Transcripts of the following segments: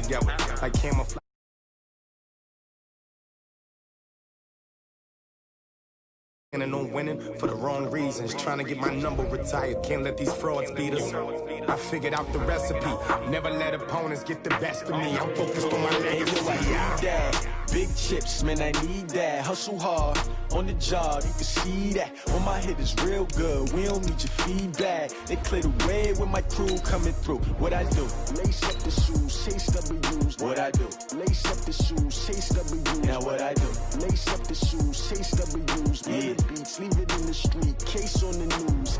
together like camouflage. And on winning for the wrong reasons, trying to get my number retired. Can't let these frauds beat us. I figured out the recipe. Never let opponents get the best of me. I'm focused on my legacy. Big chips, man, I need that. Hustle hard on the job, you can see that. On my hit is real good. We don't need your feedback. They clear the way with my crew coming through. What I do? Lace up the shoes, chase W's. What I do? Lace up the shoes, chase W's. Now what I do? Lace up the shoes, chase W's. Yeah. Beats, leave it in the street, case on the news.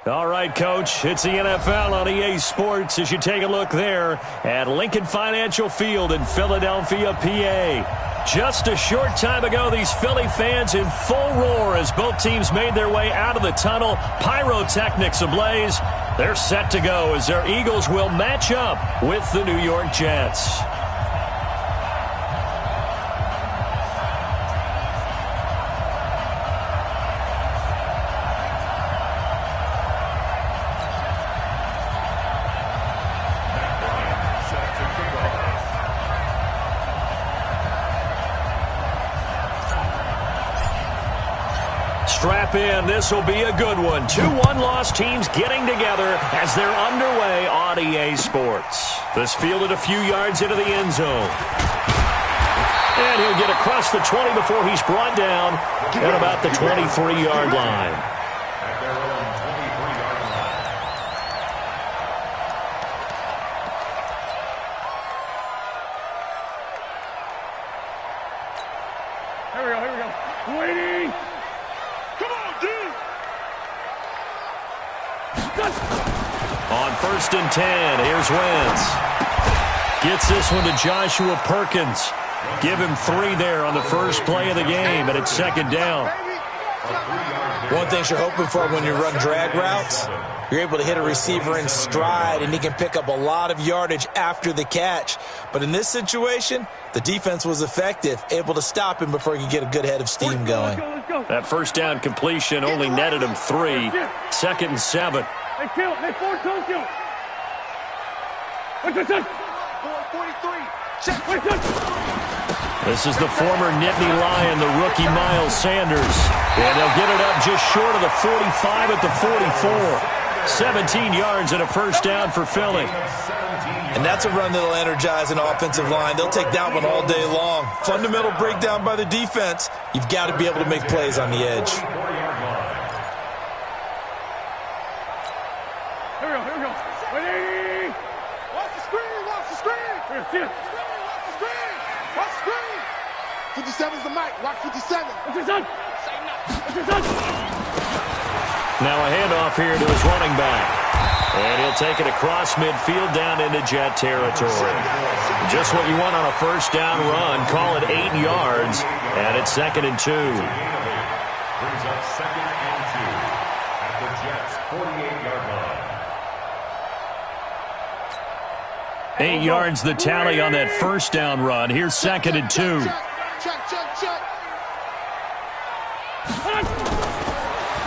All right, Coach, it's the NFL on EA Sports as you take a look there at Lincoln Financial Field in Philadelphia, PA. Just a short time ago, these Philly fans in full roar as both teams made their way out of the tunnel. Pyrotechnics ablaze. They're set to go as their Eagles will match up with the New York Jets. Strap in. This will be a good one. 2 one-loss teams getting together as they're underway on EA Sports. This fielded a few yards into the end zone. And he'll get across the 20 before he's brought down at about the 23-yard line. Here we go. Waiting. On 1st and 10, here's Wentz. Gets this one to Joshua Perkins. Give him 3 there on the first play of the game, and it's 2nd down. One thing you're hoping for when you run drag routes, you're able to hit a receiver in stride, and he can pick up a lot of yardage after the catch. But in this situation, the defense was effective, able to stop him before he could get a good head of steam going. That first down completion only netted him 3. 2nd and 7. They kill it. They force don't kill it. What's this? 43. Check. What's this? This is the former Nittany Lion, the rookie Miles Sanders. And they'll get it up just short of the 45 at the 44. 17 yards and a first down for Philly. And that's a run that'll energize an offensive line. They'll take that one all day long. Fundamental breakdown by the defense. You've got to be able to make plays on the edge. Here we go. Ready? Watch the screen. Watch the screen. Here. Watch the screen. Watch the screen. 57's the mic. Watch 57. What's this on? What's this on? Now a handoff here to his running back. And he'll take it across midfield down into Jet territory. Just what you want on a first down run. Call it 8 yards. And it's 2nd and 2. Brings up 2nd and 2 at the Jets' 48-yard line. 8 yards the tally on that first down run. Here's 2nd and 2. Check.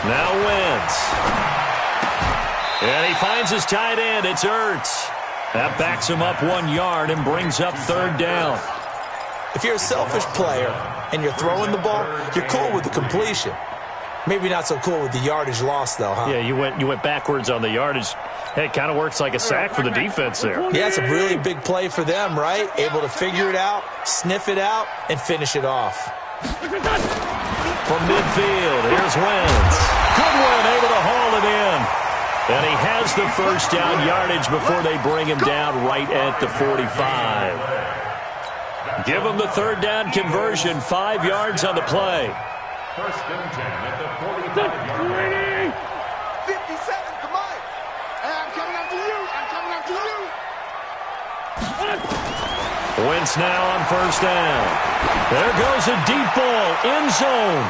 Now Wentz. And he finds his tight end. It's Ertz. That backs him up 1 yard and brings up 3rd down. If you're a selfish player and you're throwing the ball, you're cool with the completion. Maybe not so cool with the yardage loss, though, huh? Yeah, you went backwards on the yardage. Hey, it kind of works like a sack for the defense there. Yeah, it's a really big play for them, right? Able to figure it out, sniff it out, and finish it off. From midfield, here's Wentz. Good one, able to haul it in. And he has the first down yardage before they bring him down right at the 45. Give him the 3rd down conversion, 5 yards on the play. 1st and 10 at the 45-yard line. 57's the mic. And I'm coming after you. Wentz now on first down. There goes a deep ball, end zone.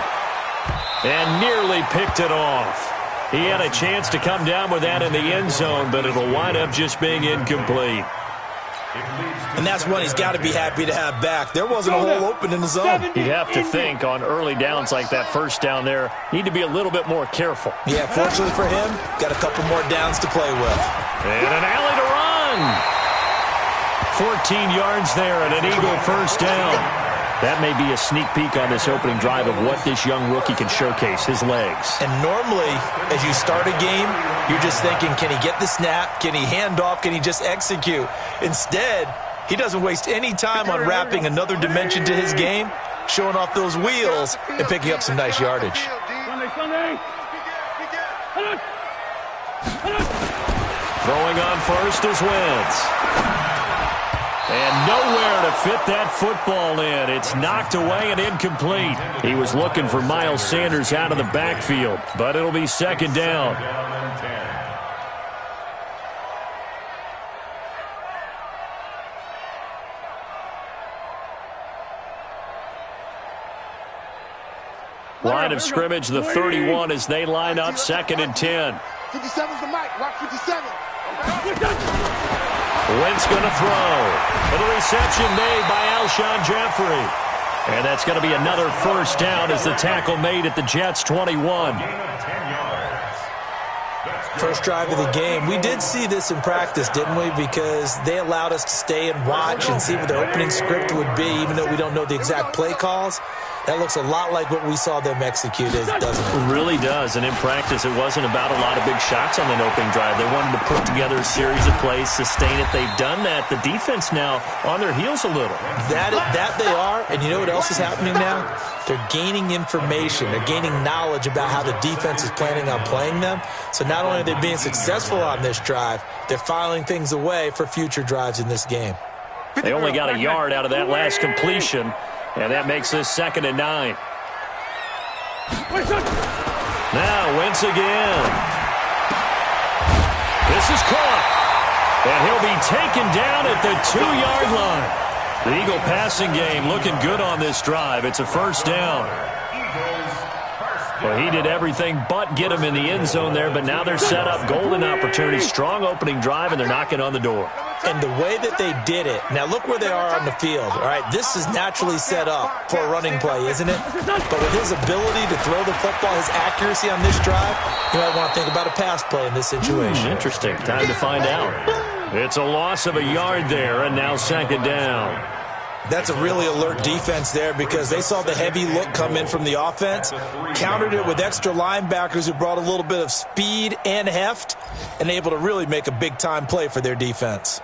And nearly picked it off. He had a chance to come down with that in the end zone, but it'll wind up just being incomplete. And that's one he's got to be happy to have back. There wasn't a hole open in the zone. You'd have to think on early downs like that first down there, need to be a little bit more careful. Yeah, fortunately for him, got a couple more downs to play with. And an alley to run. 14 yards there and an Eagle first down. That may be a sneak peek on this opening drive of what this young rookie can showcase, his legs. And normally, as you start a game, you're just thinking, can he get the snap? Can he hand off? Can he just execute? Instead, he doesn't waste any time on wrapping another dimension to his game, showing off those wheels, and picking up some nice yardage. Throwing on first is Wentz. And nowhere to fit that football in. It's knocked away and incomplete. He was looking for Miles Sanders out of the backfield, but it'll be second down. Line of scrimmage, the 31 as they line up, 2nd and 10. 57's the mic. Watch 57. Wentz going to throw. And the reception made by Alshon Jeffrey. And that's going to be another first down as the tackle made at the Jets' 21. First drive of the game. We did see this in practice, didn't we? Because they allowed us to stay and watch and see what their opening script would be, even though we don't know the exact play calls. That looks a lot like what we saw them execute, doesn't it? It really does. And in practice, it wasn't about a lot of big shots on that opening drive. They wanted to put together a series of plays, sustain it. They've done that. The defense now on their heels a little. That they are. And you know what else is happening now? They're gaining information. They're gaining knowledge about how the defense is planning on playing them. So not only are they being successful on this drive, they're filing things away for future drives in this game. They only got a yard out of that last completion. And that makes this 2nd and 9. Now Wentz again. This is caught. And he'll be taken down at the 2-yard line. The Eagle passing game looking good on this drive. It's a first down. Well, he did everything but get him in the end zone there, but now they're set up. Golden opportunity, strong opening drive, and they're knocking on the door. And the way that they did it, now look where they are on the field. All right, this is naturally set up for a running play, isn't it? But with his ability to throw the football, his accuracy on this drive, you might want to think about a pass play in this situation. Interesting. Time to find out. It's a loss of a yard there, and now 2nd down. That's a really alert defense there because they saw the heavy look come in from the offense, countered it with extra linebackers who brought a little bit of speed and heft, and able to really make a big-time play for their defense.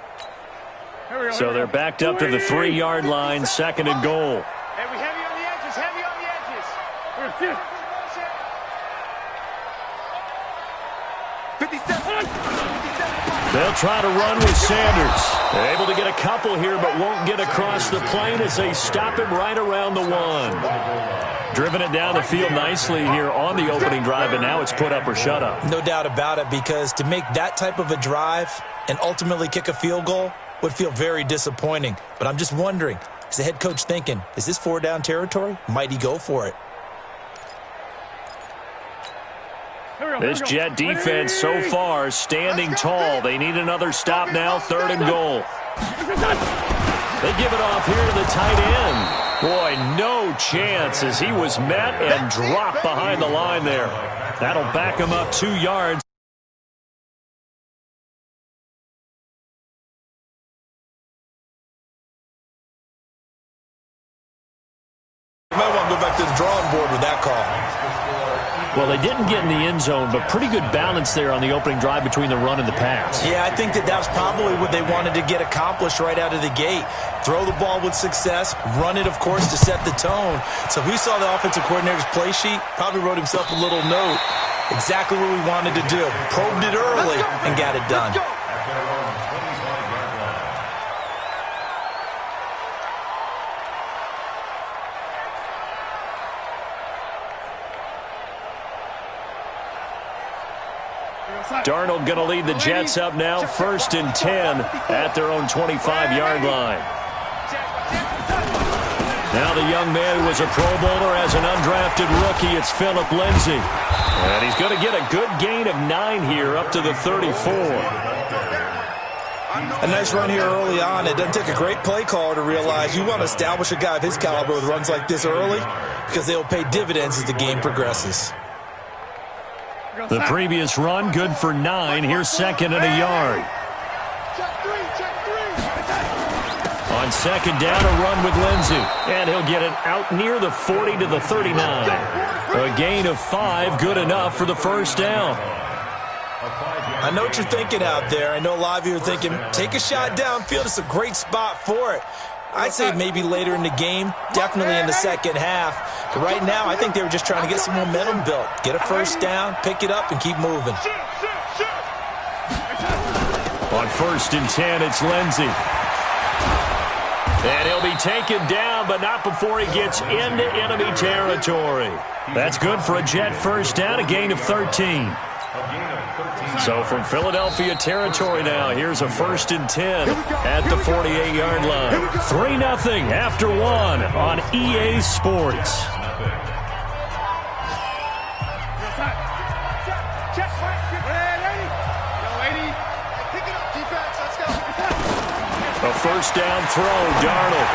So they're backed up to the 3-yard line, 2nd and goal. Hey, we heavy on the edges, heavy on the edges. 57. They'll try to run with Sanders. They're able to get a couple here, but won't get across the plane as they stop him right around the 1. Driven it down the field nicely here on the opening drive, and now it's put up or shut up. No doubt about it, because to make that type of a drive and ultimately kick a field goal would feel very disappointing. But I'm just wondering, is the head coach thinking, is this 4-down territory? Might he go for it? This Jet defense so far standing tall. They need another stop now, 3rd and goal. They give it off here to the tight end. Boy, no chance as he was met and dropped behind the line there. That'll back him up 2 yards. You might want to go back to the drawing board with that call. Well, they didn't get in the end zone, but pretty good balance there on the opening drive between the run and the pass. Yeah, I think that was probably what they wanted to get accomplished right out of the gate. Throw the ball with success, run it, of course, to set the tone. So who saw the offensive coordinator's play sheet? Probably wrote himself a little note. Exactly what we wanted to do. Probed it early and got it done. Darnold going to lead the Jets up now, 1st and 10 at their own 25-yard line. Now the young man who was a Pro Bowler as an undrafted rookie, it's Phillip Lindsay. And he's going to get a good gain of 9 here up to the 34. A nice run here early on. It doesn't take a great play caller to realize you want to establish a guy of his caliber with runs like this early because they'll pay dividends as the game progresses. The previous run, good for 9. Here's second and a yard. On second down, a run with Lindsay. And he'll get it out near the 40 to the 39. A gain of 5, good enough for the first down. I know what you're thinking out there. I know a lot of you are thinking, take a shot downfield. It's a great spot for it. I'd say maybe later in the game, definitely in the second half. But right now, I think they were just trying to get some momentum built. Get a first down, pick it up, and keep moving. On first and 10, it's Lindsay. And he'll be taken down, but not before he gets into enemy territory. That's good for a Jet first down, a gain of 13. So from Philadelphia territory now, here's a first and 10 at the 48-yard line. 3-0 after 1 on EA Sports. A first down throw, Darnold.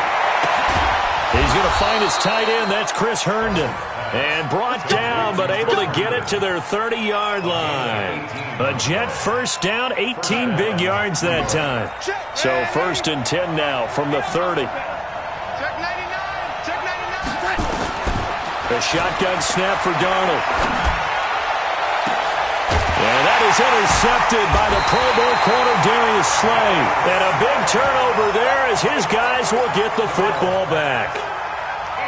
He's going to find his tight end. That's Chris Herndon. And brought down, but able to get it to their 30-yard line. A Jet first down, 18 big yards that time. So first and 10 now from the 30. A shotgun snap for Darnold. And that is intercepted by the Pro Bowl corner, Darius Slay. And a big turnover there as his guys will get the football back.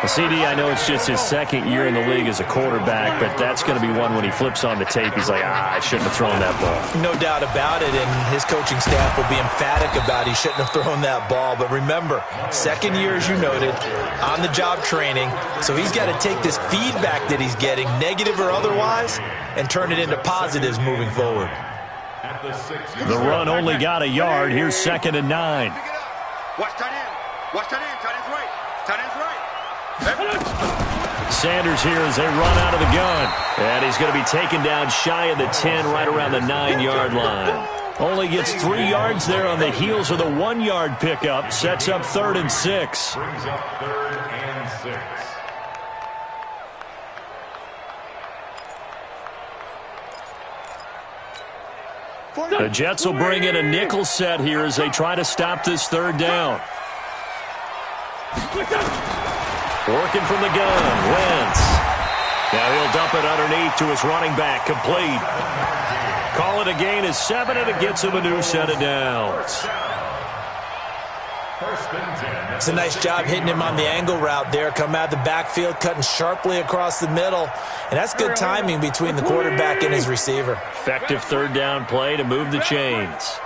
Well, CD, I know it's just his second year in the league as a quarterback, but that's going to be one when he flips on the tape. He's like, I shouldn't have thrown that ball. No doubt about it, and his coaching staff will be emphatic about he shouldn't have thrown that ball. But remember, second year, as you noted, on-the-job training, so he's got to take this feedback that he's getting, negative or otherwise, and turn it into positives moving forward. The run only got a yard. Here's second and 9. Watch tight end. Watch tight end. Tight end's right. Tight end's right. Sanders here as they run out of the gun. And he's going to be taken down shy of the 10, right around the 9-yard line. Only gets 3 yards there on the heels of the 1-yard pickup. Sets up 3rd and 6. Brings up 3rd and 6. The Jets will bring in a nickel set here as they try to stop this 3rd down. Working from the gun, Wentz. Now he'll dump it underneath to his running back, complete. Call it a gain of 7, and it gets him a new set of downs. It's a nice job hitting him on the angle route there. Come out of the backfield, cutting sharply across the middle. And that's good timing between the quarterback and his receiver. Effective 3rd down play to move the chains.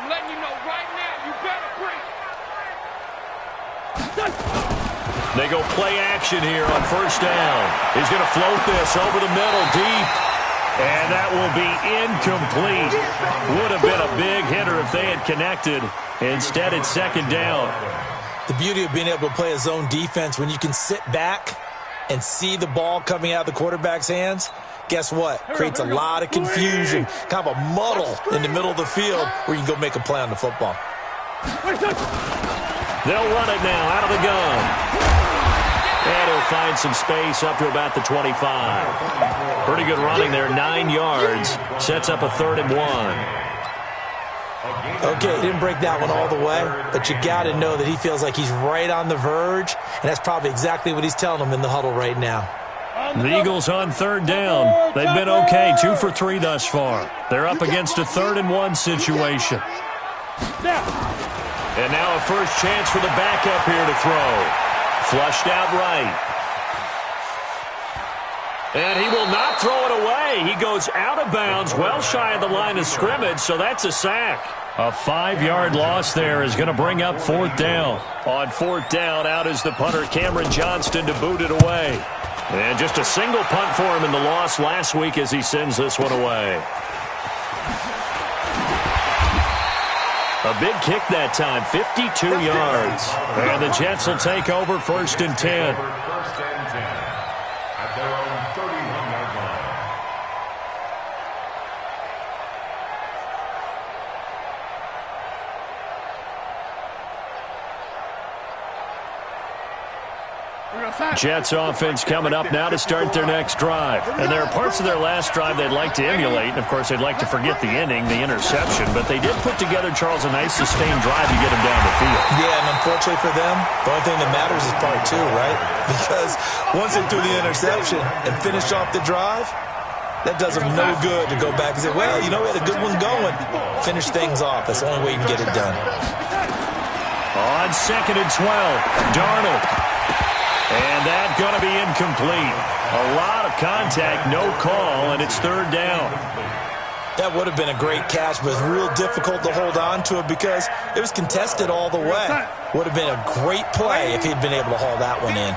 I'm letting you know right now, you better bring. They go play action here on first down. He's going to float this over the middle, deep. And that will be incomplete. Would have been a big hitter if they had connected. Instead, it's 2nd down. The beauty of being able to play a zone defense when you can sit back and see the ball coming out of the quarterback's hands, guess what? Creates a lot of confusion, kind of a muddle in the middle of the field where you can go make a play on the football. They'll run it now out of the gun. And he'll find some space up to about the 25. Pretty good running there, 9 yards. Sets up a 3rd and 1. Okay, he didn't break that one all the way, but you got to know that he feels like he's right on the verge, and that's probably exactly what he's telling them in the huddle right now. The Eagles on 3rd down. They've been okay, 2 for 3 thus far. They're up against a 3rd and 1 situation. And now a first chance for the backup here to throw. Flushed out right. And he will not throw it away. He goes out of bounds, well shy of the line of scrimmage, so that's a sack. A 5-yard loss there is going to bring up 4th down. On 4th down, out is the punter, Cameron Johnston, to boot it away. And just a single punt for him in the loss last week as he sends this one away. A big kick that time, 52 yards. And the Jets will take over 1st and 10. First and 10 at their own 31-yard line. Jets offense coming up now to start their next drive. And there are parts of their last drive they'd like to emulate. And, of course, they'd like to forget the ending, the interception. But they did put together, Charles, a nice sustained drive to get them down the field. Yeah, and unfortunately for them, the only thing that matters is part 2, right? Because once they threw the interception and finished off the drive, that does them no good to go back and say, well, you know, we had a good one going. Finish things off. That's the only way you can get it done. On 2nd and 12, Darnold. And that's going to be incomplete. A lot of contact, no call, and it's 3rd down. That would have been a great catch, but real difficult to hold on to it because it was contested all the way. Would have been a great play if he'd been able to haul that one in.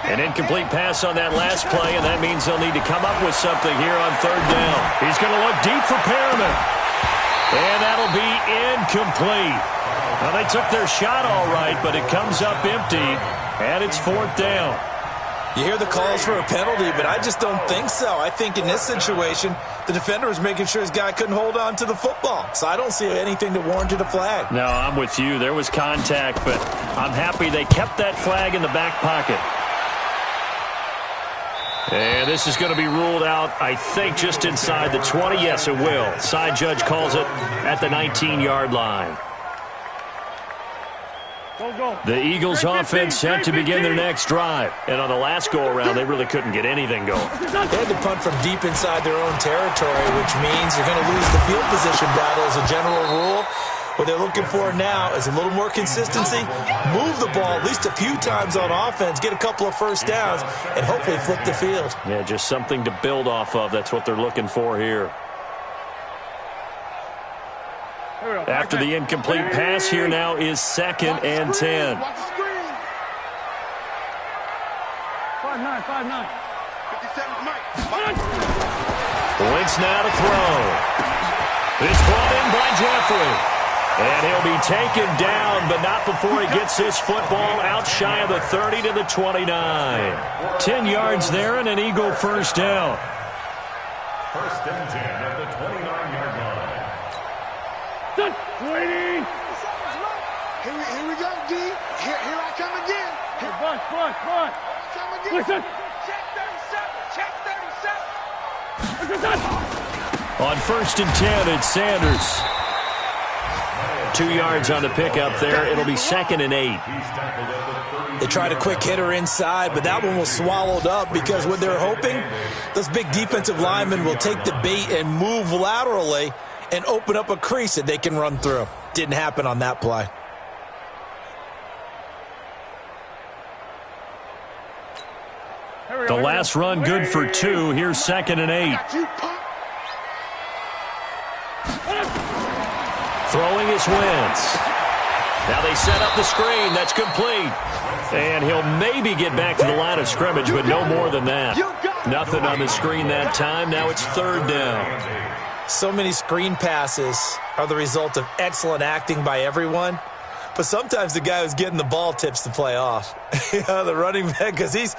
An incomplete pass on that last play, and that means they'll need to come up with something here on 3rd down. He's going to look deep for Perriman. And that'll be incomplete. Well, they took their shot all right, but it comes up empty. And it's 4th down. You hear the calls for a penalty, but I just don't think so. I think in this situation, the defender was making sure his guy couldn't hold on to the football. So I don't see anything that warranted a flag. No, I'm with you. There was contact, but I'm happy they kept that flag in the back pocket. And this is going to be ruled out, I think, just inside the 20. Yes, it will. Side judge calls it at the 19-yard line. The Eagles offense set to begin their next drive. And on the last go-around, they really couldn't get anything going. They had to punt from deep inside their own territory, which means you're going to lose the field position battle as a general rule. What they're looking for now is a little more consistency, move the ball at least a few times on offense, get a couple of first downs, and hopefully flip the field. Yeah, just something to build off of. That's what they're looking for here. After the incomplete pass, here now is 2nd and 10. 5-9, 5-9. 57 Mike. Wentz now to throw. This brought in by Jeffrey. And he'll be taken down, but not before he gets this football out shy of the 30 to the 29. 10 yards there and an Eagle first down. 1st and 10 at the 29-yard line. Waiting. Here we go, D. Here I come again. Come again. Listen. Check 37. Check 37. On 1st and 10, it's Sanders. 2 yards on the pickup there. It'll be 2nd and 8. They tried a quick hitter inside, but that one was swallowed up because what they're hoping, those big defensive linemen will take the bait and move laterally and open up a crease that they can run through. Didn't happen on that play. The last run good for 2. Here's 2nd and 8. Throwing is Wentz. Now they set up the screen. That's complete. And he'll maybe get back to the line of scrimmage, but no more than that. Nothing on the screen that time. Now it's 3rd down. So many screen passes are the result of excellent acting by everyone. But sometimes the guy who's getting the ball tips the play off. The running back, because he's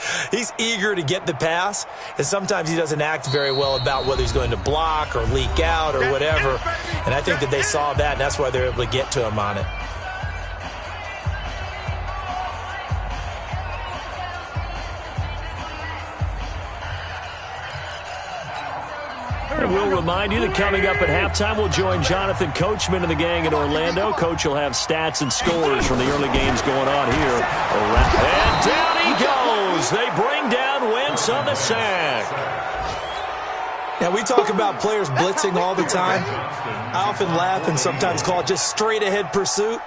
eager to get the pass. And sometimes he doesn't act very well about whether he's going to block or leak out or whatever. And I think that they saw that, and that's why they're able to get to him on it. And we'll remind you that coming up at halftime, we'll join Jonathan Coachman and the gang in Orlando. Coach will have stats and scores from the early games going on here. And down he goes. They bring down Wentz on the sack. Now, we talk about players blitzing all the time. I often laugh and sometimes call it just straight-ahead pursuit.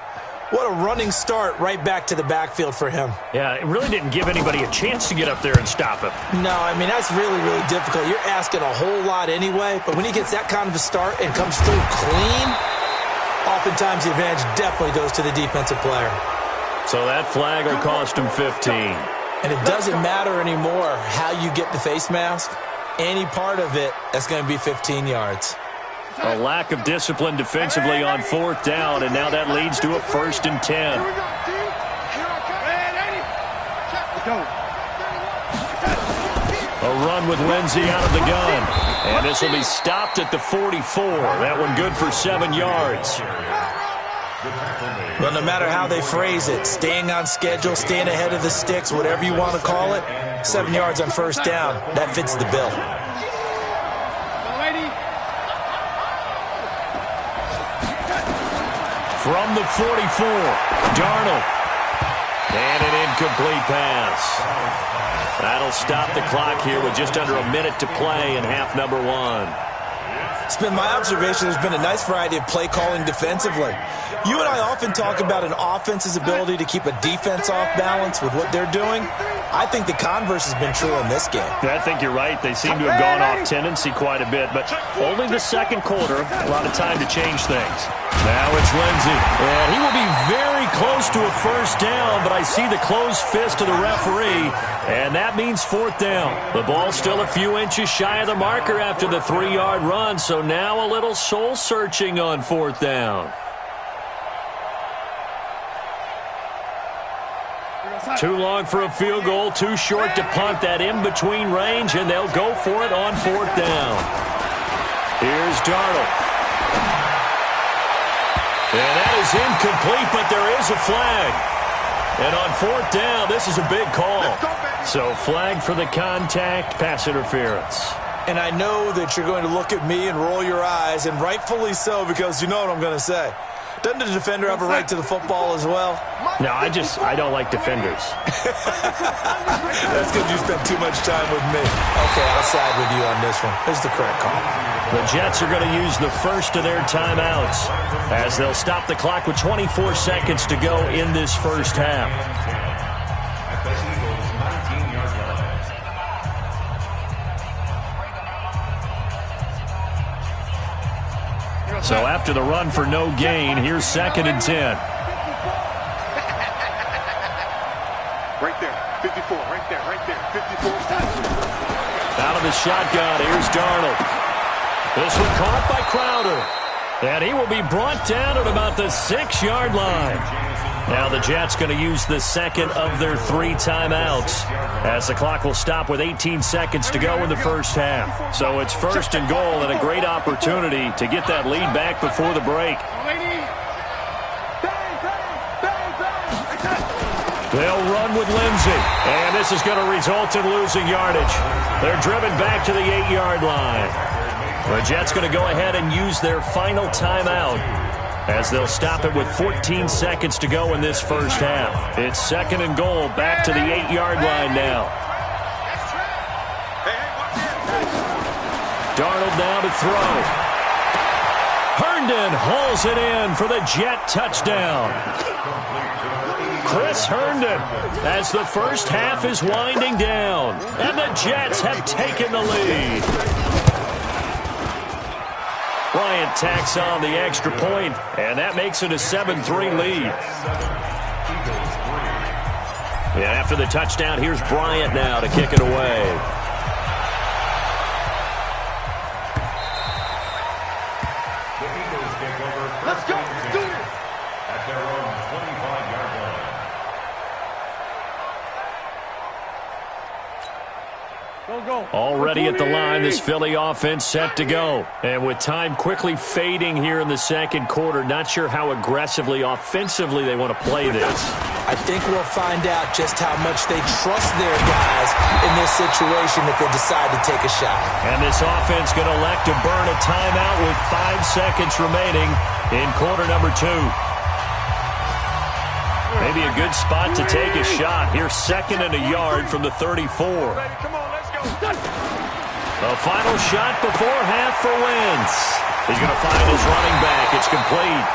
What a running start right back to the backfield for him. Yeah, it really didn't give anybody a chance to get up there and stop him. No, I mean, that's really, really difficult. You're asking a whole lot anyway, but when he gets that kind of a start and comes through clean, oftentimes the advantage definitely goes to the defensive player. So that flag will cost him 15. And it doesn't matter anymore how you get the face mask. Any part of it, that's going to be 15 yards. A lack of discipline defensively on 4th down, and now that leads to a 1st and 10. A run with Lindsey out of the gun. And this will be stopped at the 44. That one good for 7 yards. Well, no matter how they phrase it, staying on schedule, staying ahead of the sticks, whatever you want to call it, 7 yards on 1st down, that fits the bill. From the 44, Darnold. And an incomplete pass. That'll stop the clock here with just under a minute to play in half number 1. It's been my observation there's been a nice variety of play calling defensively. You and I often talk about an offense's ability to keep a defense off balance with what they're doing. I think the converse has been true in this game. I think you're right. They seem to have gone off tendency quite a bit, but only the 2nd quarter, a lot of time to change things. Now it's Lindsey, and he will be very close to a 1st down, but I see the closed fist of the referee, and that means 4th down. The ball's still a few inches shy of the marker after the 3-yard run, so now a little soul-searching on 4th down. Too long for a field goal, too short to punt. That in-between range, and they'll go for it on 4th down. Here's Darnold. And that is incomplete, but there is a flag. And on 4th down, this is a big call. So flag for the contact, pass interference. And I know that you're going to look at me and roll your eyes, and rightfully so, because you know what I'm going to say. Doesn't the defender have a right to the football as well? No, I don't like defenders. That's because you spent too much time with me. Okay, I'll side with you on this one. This is the correct call. The Jets are going to use the first of their timeouts as they'll stop the clock with 24 seconds to go in this first half. So after the run for no gain, here's 2nd and 10. Right there, 54, right there, 54. Out of the shotgun, here's Darnold. This one caught by Crowder. And he will be brought down at about the 6-yard line. Now the Jets going to use the 2nd of their 3 timeouts as the clock will stop with 18 seconds to go in the first half. So it's 1st and goal and a great opportunity to get that lead back before the break. They'll run with Lindsey, and this is going to result in losing yardage. They're driven back to the 8-yard line. The Jets going to go ahead and use their final timeout as they'll stop it with 14 seconds to go in this first half. It's 2nd and goal, back to the 8-yard line now. Darnold now to throw. Herndon hauls it in for the Jet touchdown. Chris Herndon as the first half is winding down, and the Jets have taken the lead. Bryant tacks on the extra point, and that makes it a 7-3 lead. And after the touchdown, here's Bryant now to kick it away. Let's go, do it! At their own 25-yard line. Already at the line, this Philly offense set to go. And with time quickly fading here in the 2nd quarter, not sure how aggressively, offensively they want to play this. I think we'll find out just how much they trust their guys in this situation if they decide to take a shot. And this offense going to elect to burn a timeout with 5 seconds remaining in quarter number 2. Maybe a good spot to take a shot. Here's 2nd and a yard from the 34. The final shot before half for Wentz. He's going to find his running back. It's complete.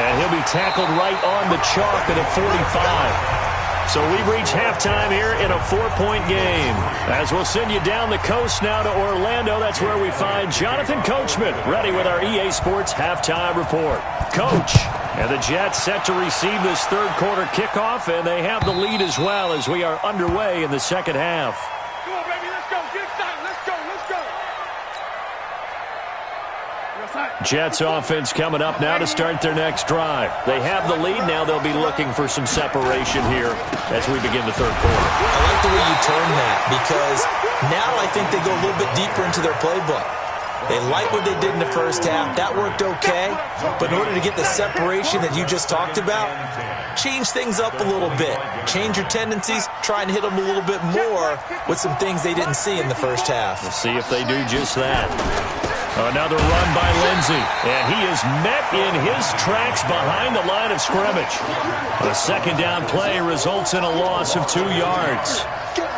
And he'll be tackled right on the chalk at a 45. So we've reached halftime here in a 4-point game. As we'll send you down the coast now to Orlando, that's where we find Jonathan Coachman ready with our EA Sports halftime report. Coach, and the Jets set to receive this 3rd quarter kickoff, and they have the lead as well as we are underway in the 2nd half. Come on, baby, let's go. Get excited. Let's go, let's go. Jets offense coming up now to start their next drive. They have the lead. Now they'll be looking for some separation here as we begin the third quarter. I like the way you turn that because now I think they go a little bit deeper into their playbook. They like what they did in the first half. That worked okay. But in order to get the separation that you just talked about, change things up a little bit. Change your tendencies. Try and hit them a little bit more with some things they didn't see in the first half. We'll see if they do just that. Another run by Lindsey. And he is met in his tracks behind the line of scrimmage. A second down play results in a loss of 2 yards.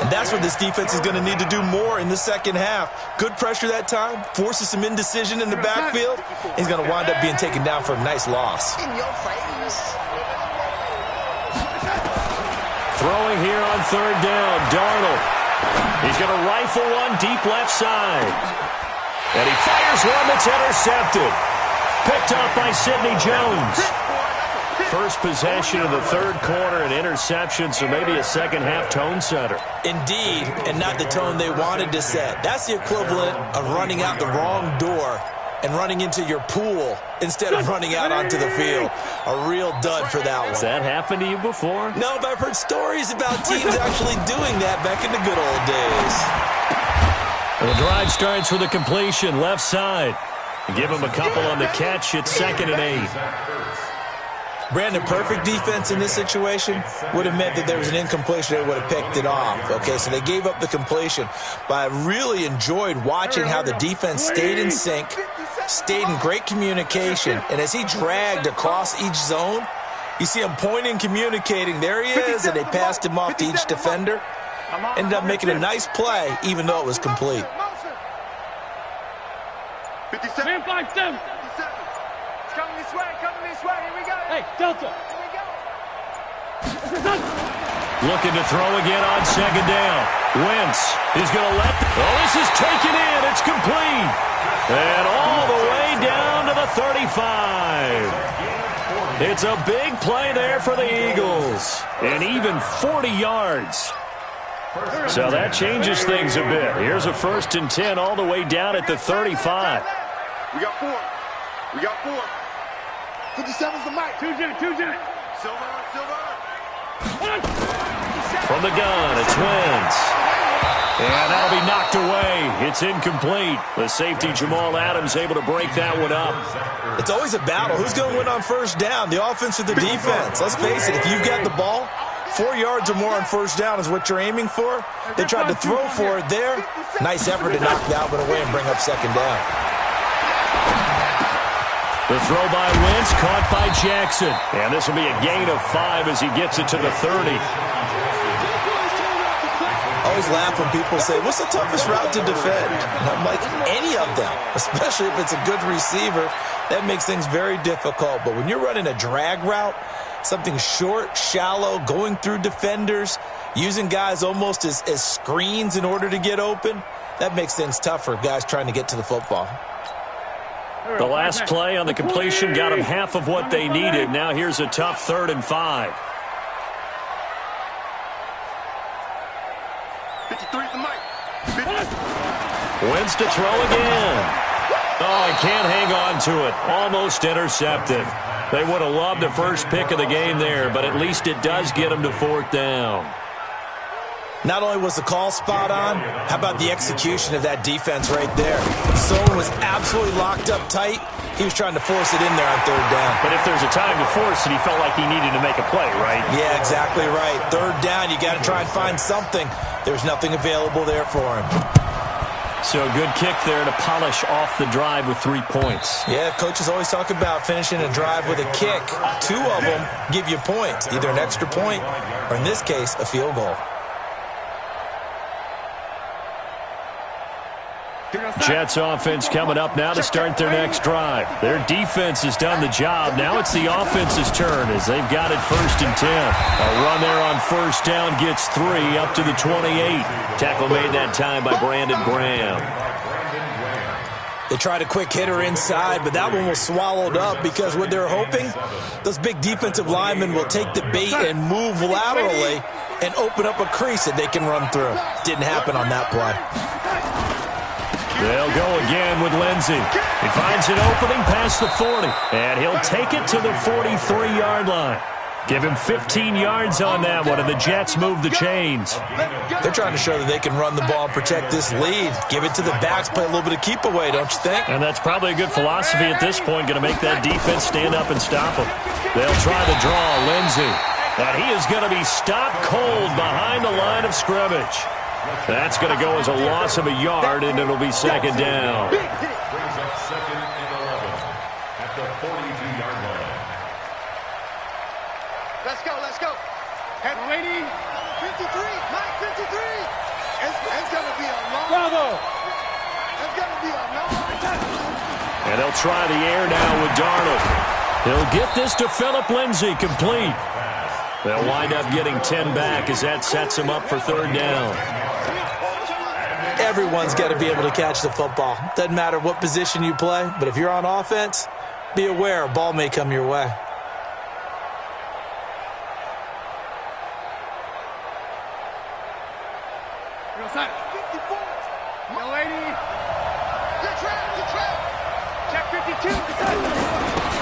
And that's what this defense is going to need to do more in the second half. Good pressure that time, forces some indecision in the backfield. He's going to wind up being taken down for a nice loss. Throwing here on third down, Darnold. He's going to rifle one deep left side. And he fires one that's intercepted. Picked up by Sidney Jones. First possession of the third quarter, an interception, so maybe a second-half tone setter. Indeed, and not the tone they wanted to set. That's the equivalent of running out the wrong door and running into your pool instead of running out onto the field. A real dud for that one. Has that happened to you before? No, but I've heard stories about teams actually doing that back in the good old days. Well, the drive starts with a completion, left side. Give him a couple on the catch. It's 2nd and 8. Brandon, perfect defense in this situation would have meant that there was an incompletion. They would have picked it off. Okay, so they gave up the completion. But I really enjoyed watching how the defense stayed in sync, stayed in great communication. And as he dragged across each zone, you see him pointing, communicating. There he is, and they passed him off to each defender. Ended up making a nice play, even though it was complete. 57. Man 5-7. Coming this way, here we go. Hey, Delta. Here we go. Looking to throw again on second down. Wentz is going to let... Oh, this is taken in. It's complete. And all the way down to the 35. It's a big play there for the Eagles. And even 40 yards. So that changes things a bit. Here's a 1st and 10 all the way down at the 35. We got 4. 57's the mic. 2 Jet. Silver. From the gun, it's Wentz. And that'll be knocked away. It's incomplete. The safety, Jamal Adams, able to break that one up. It's always a battle. Who's going to win on first down, the offense or the defense? Let's face it, if you've got the ball, 4 yards or more on first down is what you're aiming for. They tried to throw for it there. Nice effort to knock that one away and bring up second down. The throw by Wentz, caught by Jackson. And this will be a gain of 5 as he gets it to the 30. I always laugh when people say, what's the toughest route to defend? And I'm like, any of them, especially if it's a good receiver. That makes things very difficult. But when you're running a drag route, something short, shallow, going through defenders, using guys almost as screens in order to get open, that makes things tough for guys trying to get to the football. The last play on the completion got them half of what they needed. Now here's a tough 3rd and 5. 53's the mic. Wentz to throw again. Oh, he can't hang on to it. Almost intercepted. They would have loved the first pick of the game there, but at least it does get them to 4th down. Not only was the call spot on, how about the execution of that defense right there? Zone was absolutely locked up tight. He was trying to force it in there on 3rd down. But if there's a time to force it, he felt like he needed to make a play, right? Yeah, exactly right. 3rd down, you got to try and find something. There's nothing available there for him. So a good kick there to polish off the drive with 3 points. Yeah, coaches always talk about finishing a drive with a kick. 2 of them give you points, either an extra point or, in this case, a field goal. Jets offense coming up now to start their next drive. Their defense has done the job. Now it's the offense's turn as they've got it 1st and 10. A run there on first down gets 3 up to the 28. Tackle made that time by Brandon Graham. They tried a quick hitter inside, but that one was swallowed up because what they're hoping, those big defensive linemen will take the bait and move laterally and open up a crease that they can run through. Didn't happen on that play. They'll go again with Lindsey. He finds an opening past the 40, and he'll take it to the 43-yard line. Give him 15 yards on that one, and the Jets move the chains. They're trying to show that they can run the ball and protect this lead. Give it to the backs, play a little bit of keep away, don't you think? And that's probably a good philosophy at this point, going to make that defense stand up and stop them. They'll try to draw Lindsey, and he is going to be stopped cold behind the line of scrimmage. That's going to go as a loss of a yard, and it'll be second down. Brings up second and 11 at the 42-yard line. Let's go, let's go. Head ready. 53, Mike, 53. It's going to be a long. Bravo. It's going to be a long time. And they'll try the air now with Darnold. He'll get this to Philip Lindsay, complete. They'll wind up getting 10 back as that sets him up for third down. Everyone's got to be able to catch the football. Doesn't matter what position you play, but if you're on offense, be aware a ball may come your way.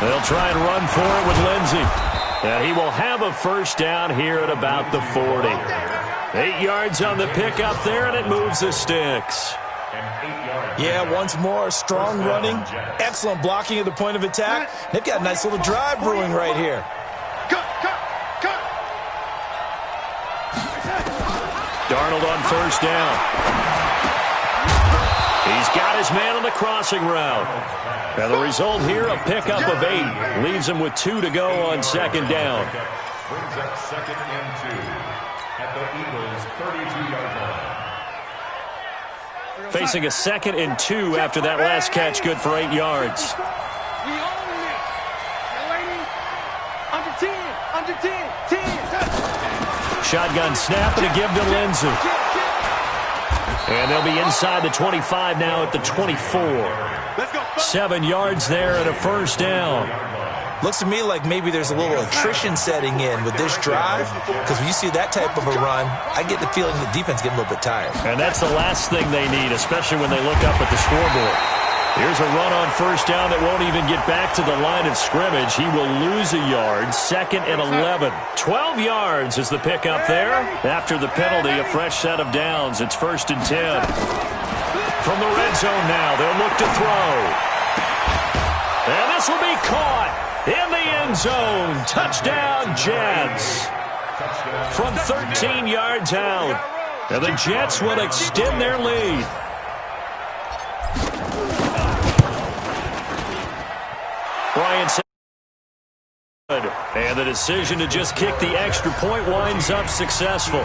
They'll try and run for it with Lindsey. And he will have a first down here at about the 40. 8 yards on the pickup there, and it moves the sticks. Yeah, once more, strong running, excellent blocking at the point of attack. They've got a nice little drive brewing right here. Darnold on first down. He's got his man on the crossing route. And the result here, a pickup of 8. Leaves him with 2 to go on second down. Brings up second and 2 at the Eagles' 32-yard line. Facing a 2nd and 2 after that last catch, good for 8 yards. We own it. Under 10, under 10, 10. Shotgun snap and a give to Lindsey. And they'll be inside the 25 now at the 24. 7 yards there and a first down. Looks to me like maybe there's a little attrition setting in with this drive, because when you see that type of a run, I get the feeling the defense getting a little bit tired. And that's the last thing they need, especially when they look up at the scoreboard. Here's a run on first down that won't even get back to the line of scrimmage. He will lose a yard, 2nd and 11. 12 yards is the pickup there. After the penalty, a fresh set of downs. It's 1st and 10. From the red zone now, they'll look to throw. And this will be caught in the end zone. Touchdown, Jets. From 13 yards out. And the Jets will extend their lead. Bryant said, and the decision to just kick the extra point winds up successful.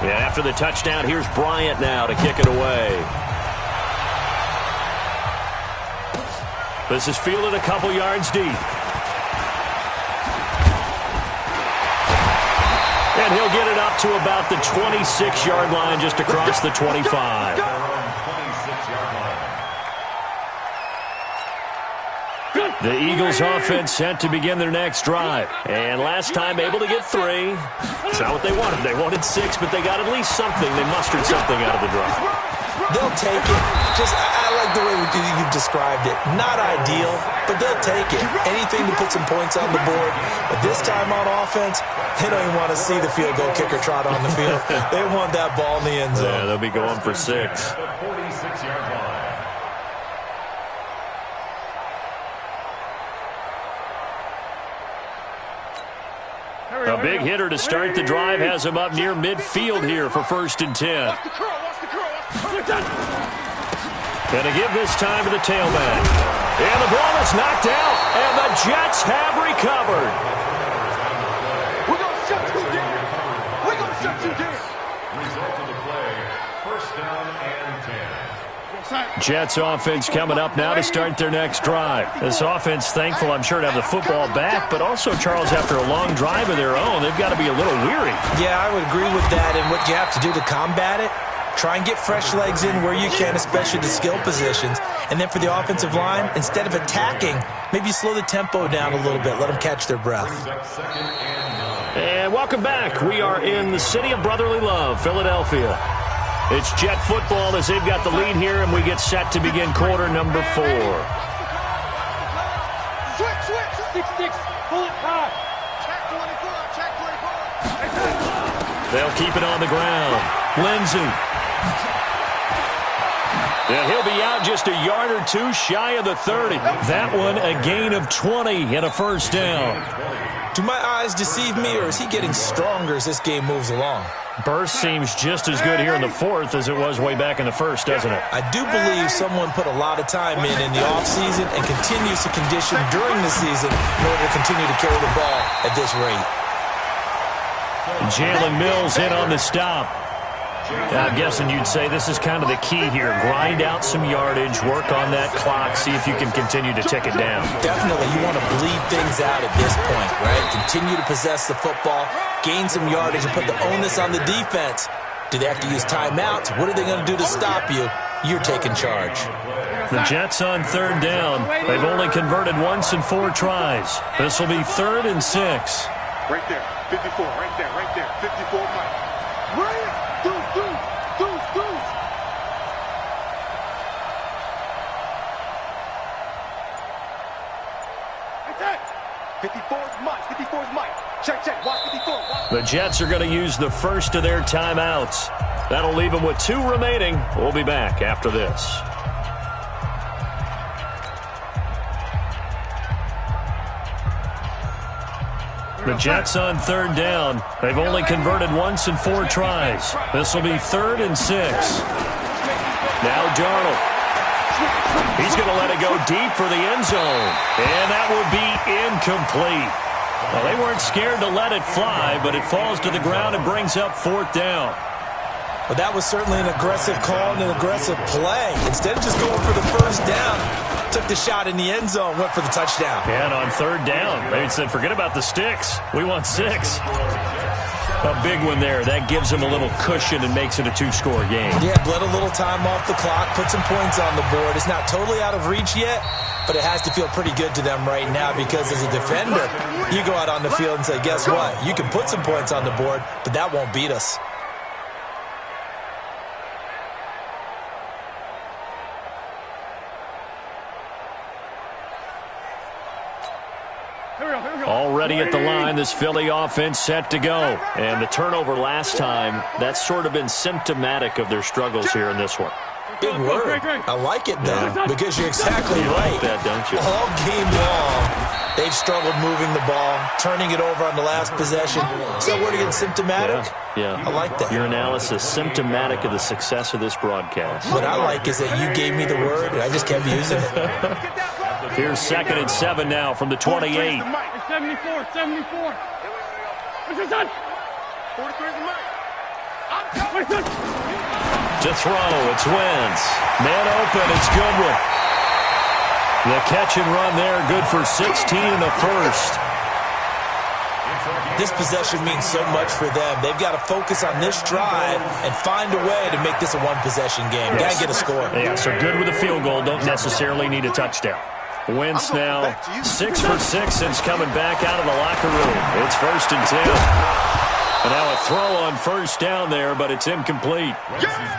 Yeah, after the touchdown, here's Bryant now to kick it away. This is fielded a couple yards deep. And he'll get it up to about the 26-yard line, just across the 25. The Eagles offense set to begin their next drive. And last time able to get 3. It's not what they wanted. They wanted 6, but they got at least something. They mustered something out of the drive. They'll take it. I like the way you've described it. Not ideal, but they'll take it. Anything to put some points on the board. But this time on offense, they don't even want to see the field goal kicker trot on the field. They want that ball in the end zone. Yeah, they'll be going for 6. A big hitter to start the drive has him up near midfield here for 1st and 10. And to give this time to the tailback. And the ball is knocked out, and the Jets have recovered. We're going to shut you down. We're going to shut you down. Result of the play, 1st down and 10. Jets offense coming up now to start their next drive. This offense thankful, I'm sure, to have the football back, but also, Charles, after a long drive of their own, they've got to be a little weary. Yeah, I would agree with that, and what you have to do to combat it, try and get fresh legs in where you can, especially the skill positions. And then for the offensive line, instead of attacking, maybe slow the tempo down a little bit, let them catch their breath. And welcome back. We are in the city of brotherly love, Philadelphia. It's Jet football as they've got the lead here, and we get set to begin quarter number 4. Switch. 6-6. Pull it high. Check 24. Check 24. They'll keep it on the ground. Lindsey. Yeah, he'll be out just a yard or two shy of the 30. That one a gain of 20 and a first down. Do my eyes deceive me, or is he getting stronger as this game moves along? Burst seems just as good here in the 4th as it was way back in the 1st, doesn't it? I do believe someone put a lot of time in the offseason and continues to condition during the season in order to continue to carry the ball at this rate. Jalen Mills in on the stop. I'm guessing you'd say this is kind of the key here. Grind out some yardage, work on that clock, see if you can continue to tick it down. Definitely, you want to bleed things out at this point, right? Continue to possess the football, gain some yardage, and put the onus on the defense. Do they have to use timeouts? What are they going to do to stop you? You're taking charge. The Jets on 3rd down. They've only converted once in 4 tries. This will be 3rd and 6. Right there. 54. Right there. 54, Mike. Right. Deuce. That's it. 54 is Mike. Check. Watch 54. The Jets are going to use the first of their timeouts. That'll leave them with 2 remaining. We'll be back after this. The Jets on 3rd down. They've only converted once in 4 tries. This will be 3rd and 6. Now Darnold. He's going to let it go deep for the end zone. And that will be incomplete. Well, they weren't scared to let it fly, but it falls to the ground and brings up 4th down. But that was certainly an aggressive call and an aggressive play. Instead of just going for the first down, took the shot in the end zone, went for the touchdown. And on 3rd down, they said, forget about the sticks. We want 6. A big one there. That gives them a little cushion and makes it a 2-score game. Yeah, bled a little time off the clock, put some points on the board. It's not totally out of reach yet, but it has to feel pretty good to them right now because as a defender, you go out on the field and say, guess what? You can put some points on the board, but that won't beat us. Already at the line, this Philly offense set to go. And the turnover last time, that's sort of been symptomatic of their struggles here in this one. Big word. I like it, though, because you're exactly right. You like that, don't you? All game long, they've struggled moving the ball, turning it over on the last possession. So word again, symptomatic? Yeah. I like that. Your analysis, symptomatic of the success of this broadcast. What I like is that you gave me the word, and I just kept using it. Here's 2nd and 7 now from the 28. 74. What's your son? 43 is Mike. To throw, it's Wentz. Man open, it's Goodwin. The catch and run there, good for 16 and a first. This possession means so much for them. They've got to focus on this drive and find a way to make this a one-possession game. Got to get a score. Yeah, so good with a field goal, don't necessarily need a touchdown. Wentz now 6 for 6 since coming back out of the locker room. It's 1st and 10. And now a throw on 1st down there, but it's incomplete.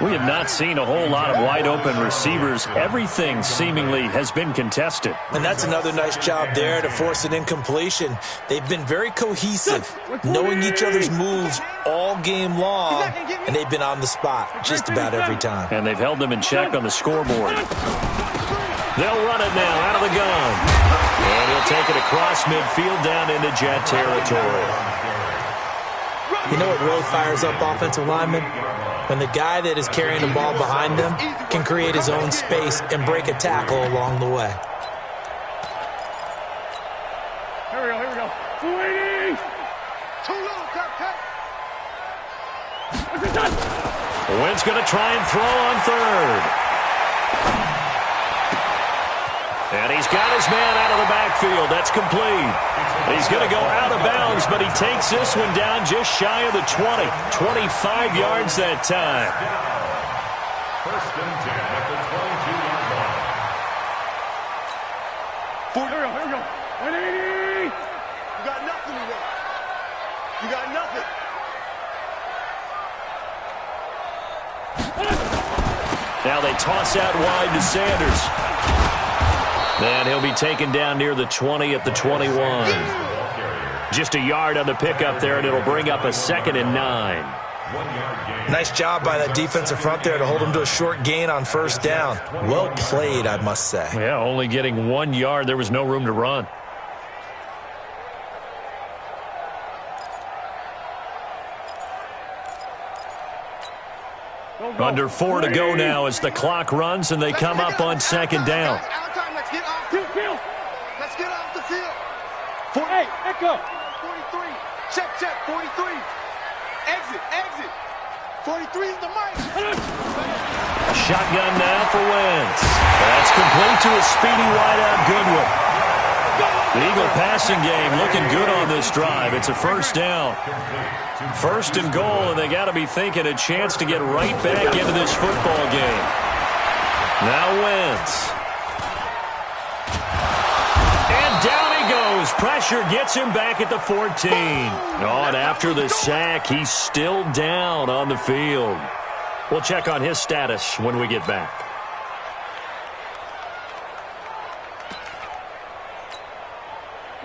We have not seen a whole lot of wide-open receivers. Everything seemingly has been contested. And that's another nice job there to force an incompletion. They've been very cohesive, knowing each other's moves all game long, and they've been on the spot just about every time. And they've held them in check on the scoreboard. They'll run it now out of the gun. And he'll take it across midfield down into Jet territory. You know what really fires up offensive linemen? When the guy that is carrying the ball behind them can create his own space and break a tackle along the way. Here we go. 280. Too low, cut. What's your son? Wentz going to try and throw on 3rd. And he's got his man out of the backfield. That's complete. He's going to go out of bounds, but he takes this one down just shy of the 20. 25 yards that time. 1st and 10 at the 22-yard line. Here we go. 180. You got nothing to do. You got nothing. Now they toss out wide to Sanders. And he'll be taken down near the 20 at the 21. Just a yard on the pickup there, and it'll bring up a 2nd and 9. Nice job by that defensive front there to hold him to a short gain on 1st down. Well played, I must say. Yeah, only getting 1 yard. There was no room to run. Under 4 to go now as the clock runs and they come up on 2nd down. Let's get off the field. Let's get off the field. Hey, echo. 43. Check, 43. Exit. 43 is the mark. Shotgun now for Wentz. That's complete to a speedy wideout Goodwin. The Eagle passing game looking good on this drive. It's a 1st down. 1st and goal, and they got to be thinking a chance to get right back into this football game. Now Wentz. And down he goes. Pressure gets him back at the 14. Oh, and after the sack, he's still down on the field. We'll check on his status when we get back.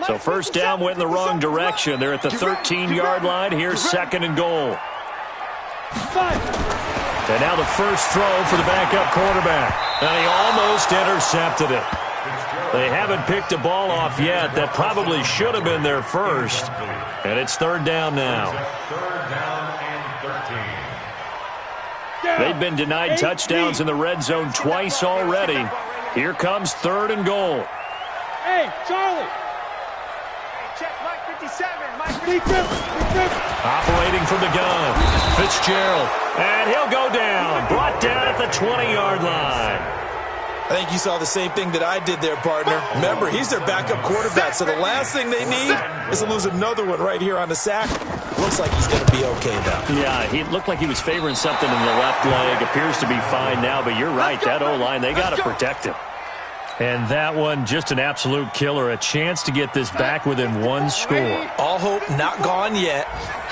So 1st down went in the wrong direction. They're at the 13-yard line. Here's 2nd and goal. And now the first throw for the backup quarterback. And he almost intercepted it. They haven't picked a ball off yet. That probably should have been their first. And it's 3rd down now. 3rd down and 13. They've been denied touchdowns in the red zone twice already. Here comes 3rd and goal. Hey, Charlie. Check, Mike 57. Mike 57. Operating from the gun. Fitzgerald. And he'll go down. Brought down at the 20-yard line. I think you saw the same thing that I did there, partner. Remember, he's their backup quarterback, so the last thing they need is to lose another one right here on the sack. Looks like he's going to be okay, though. Yeah, he looked like he was favoring something in the left leg. Appears to be fine now, but you're right. That O-line, they got to protect him. And that one, just an absolute killer. A chance to get this back within 1 score. All hope not gone yet,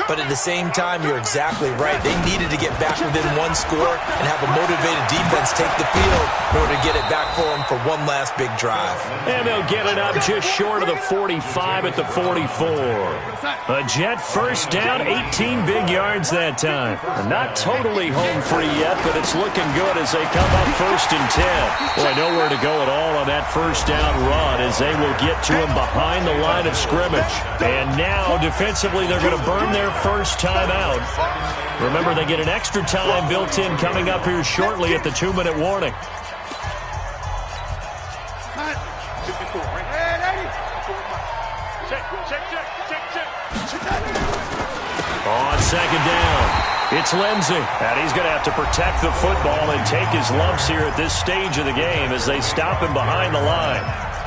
but at the same time, you're exactly right. They needed to get back within 1 score and have a motivated defense take the field in order to get it back for them for one last big drive. And they'll get it up just short of the 45 at the 44. A Jet 1st down, 18 big yards that time. Not totally home free yet, but it's looking good as they come up 1st and 10. Boy, nowhere to go at all on that 1st down run as they will get to him behind the line of scrimmage. And now, defensively, they're going to burn their first time out. Remember, they get an extra time built in coming up here shortly at the 2-minute warning. On 2nd down, it's Lindsey. And he's going to have to protect the football and take his lumps here at this stage of the game as they stop him behind the line.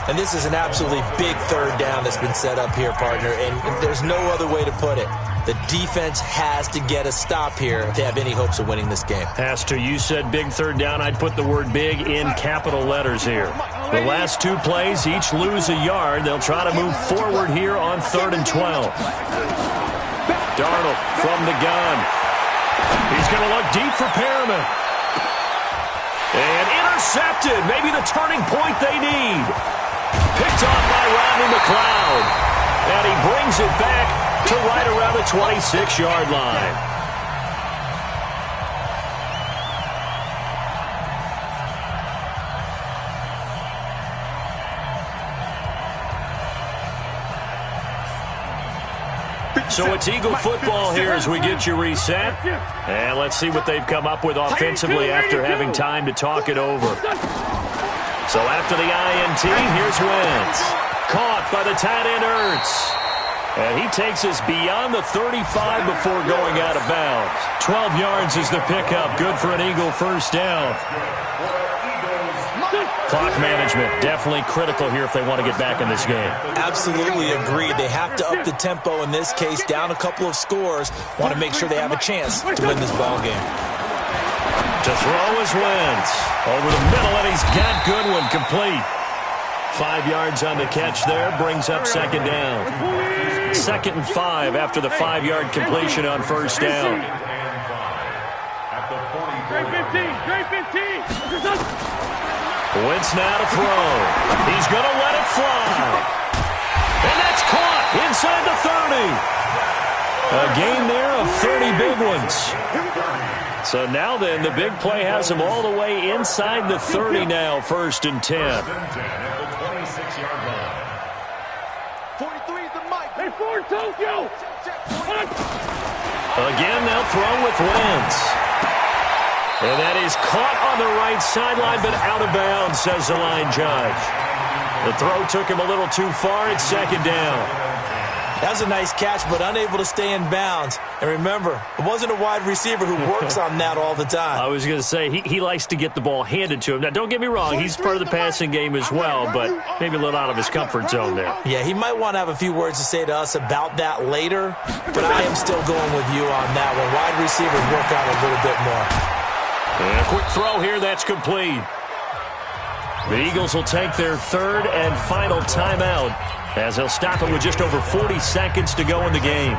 And this is an absolutely big 3rd down that's been set up here, partner, and there's no other way to put it. The defense has to get a stop here if they have any hopes of winning this game. Has to. You said big 3rd down. I'd put the word big in capital letters here. The last 2 plays, each lose a yard. They'll try to move forward here on 3rd and 12. Darnold from the gun. He's going to look deep for Perriman. And intercepted. Maybe the turning point they need. Picked off by Rodney McLeod. And he brings it back to right around the 26-yard line. So it's Eagle football here as we get you reset. And let's see what they've come up with offensively after having time to talk it over. So after the INT, here's Wentz. Caught by the tight end Ertz. And he takes us beyond the 35 before going out of bounds. 12 yards is the pickup. Good for an Eagle 1st down. Clock management, definitely critical here if they want to get back in this game. Absolutely agreed. They have to up the tempo in this case, down a couple of scores. Want to make sure they have a chance to win this ball game. To throw is Wentz. Over the middle, and he's got Goodwin complete. 5 yards on the catch there, brings up 2nd down. it's 2nd and 5 after the 5-yard completion on first down. Straight 15, straight 15. Wentz now to throw. He's going to let it fly. And that's caught inside the 30. A gain there of 30 big ones. So now then, the big play has him all the way inside the 30 now, 1st and 10. 43 is the mic. Hey, Ford, Tokyo. Again, they'll throw with Wentz. And that is caught on the right sideline, but out of bounds, says the line judge. The throw took him a little too far. It's 2nd down. That was a nice catch, but unable to stay in bounds. And remember, it wasn't a wide receiver who works on that all the time. I was going to say, he likes to get the ball handed to him. Now, don't get me wrong, he's part of the passing game as well, but maybe a little out of his comfort zone there. Yeah, he might want to have a few words to say to us about that later, but I am still going with you on that one. Wide receivers work out a little bit more. And a quick throw here, that's complete. The Eagles will take their 3rd and final timeout, as they'll stop it with just over 40 seconds to go in the game.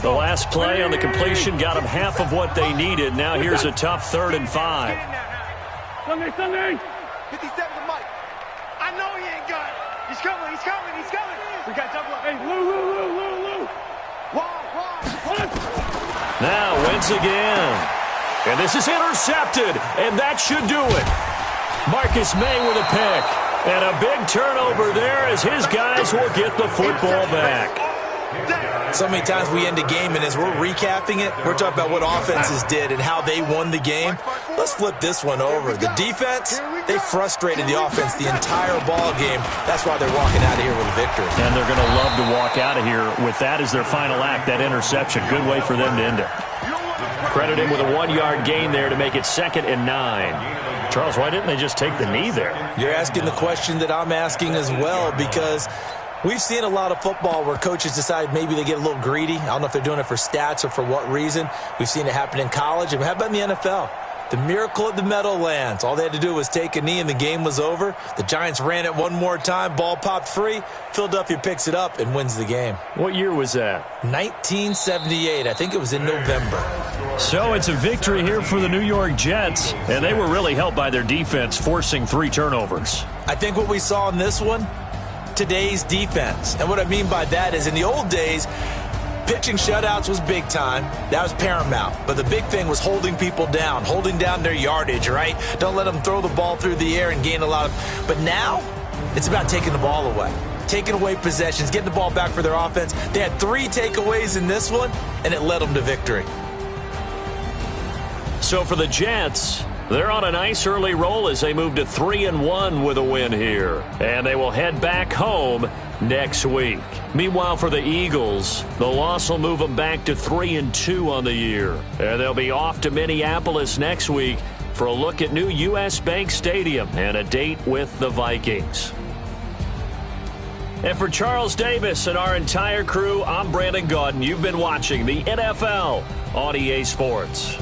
The last play on the completion got them half of what they needed. Now here's a tough 3rd and 5. Sunday. 57 the mic. I know he ain't got it. He's coming. We got double up. Hey, Lou. Now Wentz again. And this is intercepted, and that should do it. Marcus May with a pick. And a big turnover there as his guys will get the football back. So many times we end a game, and as we're recapping it, we're talking about what offenses did and how they won the game. Let's flip this one over. The defense, they frustrated the offense the entire ball game. That's why they're walking out of here with a victory. And they're going to love to walk out of here with that as their final act, that interception. Good way for them to end it. Credit him with a 1-yard gain there to make it 2nd and 9. Charles, why didn't they just take the knee there? You're asking the question that I'm asking as well, because we've seen a lot of football where coaches decide maybe they get a little greedy. I don't know if they're doing it for stats or for what reason. We've seen it happen in college. And how about in the NFL? The miracle at the Meadowlands. All they had to do was take a knee and the game was over. The Giants ran it one more time. Ball popped free. Philadelphia picks it up and wins the game. What year was that? 1978. I think it was in November. So it's a victory here for the New York Jets. And they were really helped by their defense, forcing 3 turnovers. I think what we saw in this one, today's defense. And what I mean by that is in the old days, pitching shutouts was big time. That was paramount. But the big thing was holding people down, holding down their yardage, right? Don't let them throw the ball through the air and gain a lot of... But now, it's about taking the ball away. Taking away possessions, getting the ball back for their offense. They had 3 takeaways in this one, and it led them to victory. So for the Jets, they're on a nice early roll as they move to 3-1 with a win here. And they will head back home next week. Meanwhile, for the Eagles, the loss will move them back to 3-2 on the year. And they'll be off to Minneapolis next week for a look at new U.S. Bank Stadium and a date with the Vikings. And for Charles Davis and our entire crew, I'm Brandon Gaudin. You've been watching the NFL on EA Sports.